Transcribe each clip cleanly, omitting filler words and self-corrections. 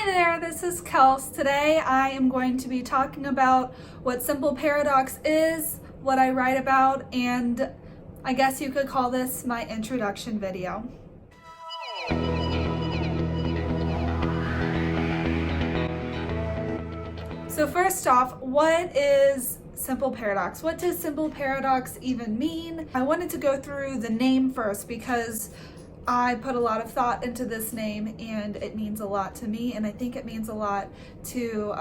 there, this is Kels. Today I am going to be talking about what simple paradox is, what I write about, and I guess you could call this my introduction video. So first off, what is simple paradox? What does simple paradox even mean? I wanted to go through the name first because I put a lot of thought into this name and it means a lot to me, and I think it means a lot to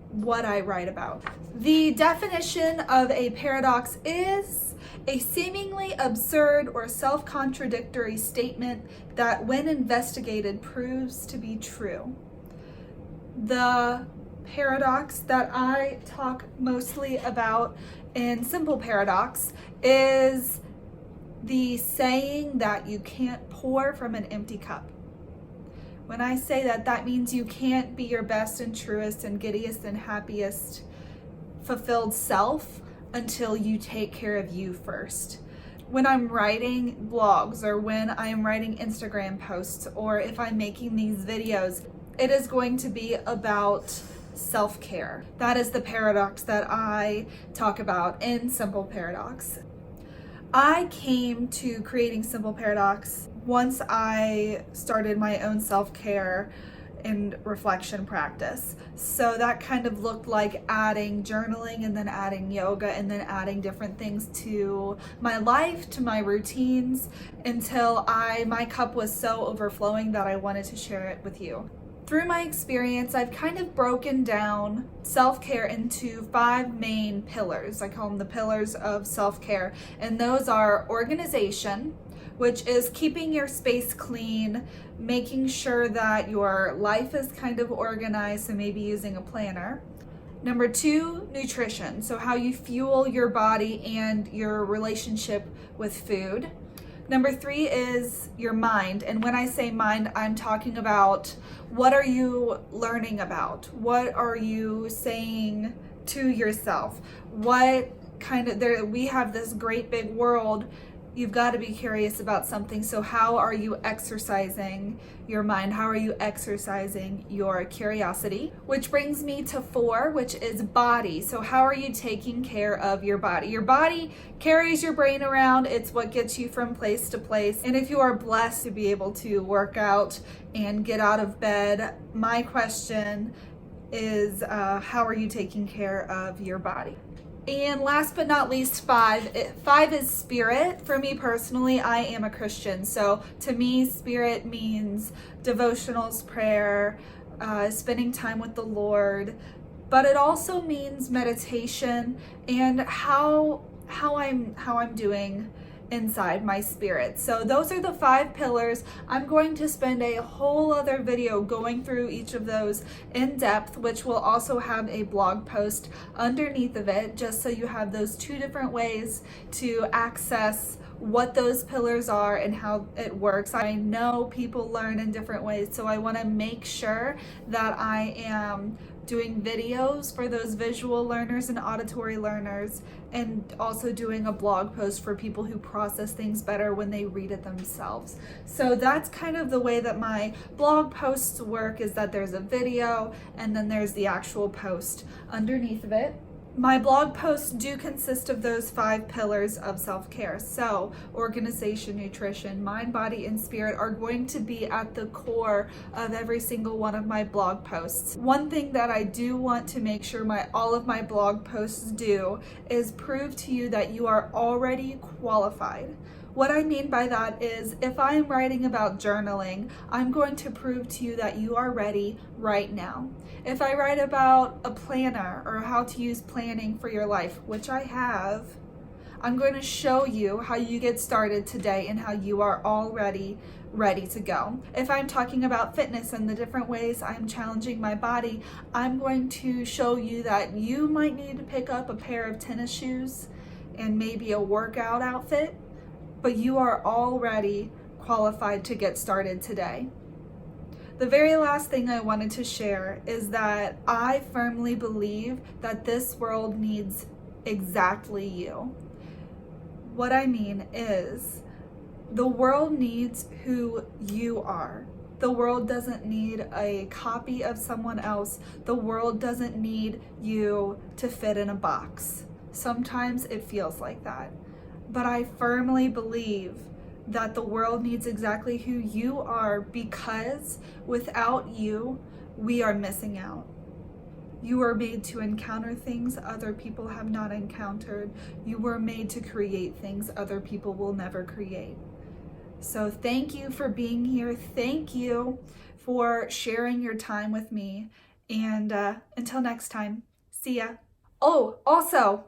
what I write about. The definition of a paradox is a seemingly absurd or self-contradictory statement that when investigated proves to be true. The paradox that I talk mostly about in simple paradox is the saying that you can't pour from an empty cup. When I say that, that means you can't be your best and truest and giddiest and happiest fulfilled self until you take care of you first. When I'm writing blogs or when I'm writing Instagram posts or if I'm making these videos, it is going to be about self-care. That is the paradox that I talk about in Simple Paradox. I came to creating Simple Paradox once I started my own self-care and reflection practice. So that kind of looked like adding journaling and then adding yoga and then adding different things to my life, to my routines, until my cup was so overflowing that I wanted to share it with you. Through my experience, I've kind of broken down self-care into 5 main pillars. I call them the pillars of self-care, and those are organization, which is keeping your space clean, making sure that your life is kind of organized, so maybe using a planner. Number 2, nutrition, so how you fuel your body and your relationship with food. Number 3 is your mind. And when I say mind, I'm talking about what are you learning about? What are you saying to yourself? What kind of, we have this great big world. You've got to be curious about something. So how are you exercising your mind? How are you exercising your curiosity? Which brings me to 4, which is body. So how are you taking care of your body? Your body carries your brain around. It's what gets you from place to place. And if you are blessed to be able to work out and get out of bed, my question is, how are you taking care of your body? And last but not least, 5 is spirit. For me personally, I am a Christian. So to me, spirit means devotionals, prayer, spending time with the Lord. But it also means meditation and how I'm doing inside my spirit. So those are the 5 pillars. I'm going to spend a whole other video going through each of those in depth, which will also have a blog post underneath of it, just so you have those 2 different ways to access what those pillars are and how it works. I know people learn in different ways, so I want to make sure that I am doing videos for those visual learners and auditory learners, and also doing a blog post for people who process things better when they read it themselves. So that's kind of the way that my blog posts work, is that there's a video and then there's the actual post underneath of it. My blog posts do consist of those 5 pillars of self-care. So organization, nutrition, mind, body, and spirit are going to be at the core of every single one of my blog posts. One thing that I do want to make sure all of my blog posts do is prove to you that you are already qualified. What I mean by that is, if I'm writing about journaling, I'm going to prove to you that you are ready right now. If I write about a planner or how to use planning for your life, which I have, I'm going to show you how you get started today and how you are already ready to go. If I'm talking about fitness and the different ways I'm challenging my body, I'm going to show you that you might need to pick up a pair of tennis shoes and maybe a workout outfit, but you are already qualified to get started today. The very last thing I wanted to share is that I firmly believe that this world needs exactly you. What I mean is, the world needs who you are. The world doesn't need a copy of someone else. The world doesn't need you to fit in a box. Sometimes it feels like that. But I firmly believe that the world needs exactly who you are, because without you, we are missing out. You were made to encounter things other people have not encountered. You were made to create things other people will never create. So thank you for being here. Thank you for sharing your time with me. And until next time, see ya. Oh, also,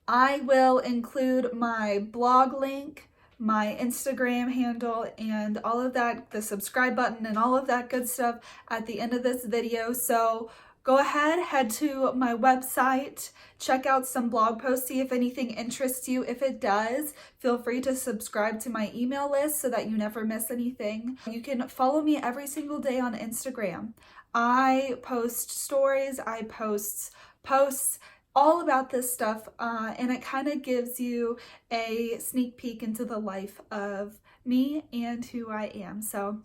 I will include my blog link, my Instagram handle, and all of that, the subscribe button and all of that good stuff at the end of this video. So go ahead, head to my website, check out some blog posts, see if anything interests you. If it does, feel free to subscribe to my email list so that you never miss anything. You can follow me every single day on Instagram. I post stories, I post posts, all about this stuff, and it kind of gives you a sneak peek into the life of me and who I am. So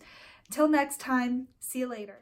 until next time, see you later.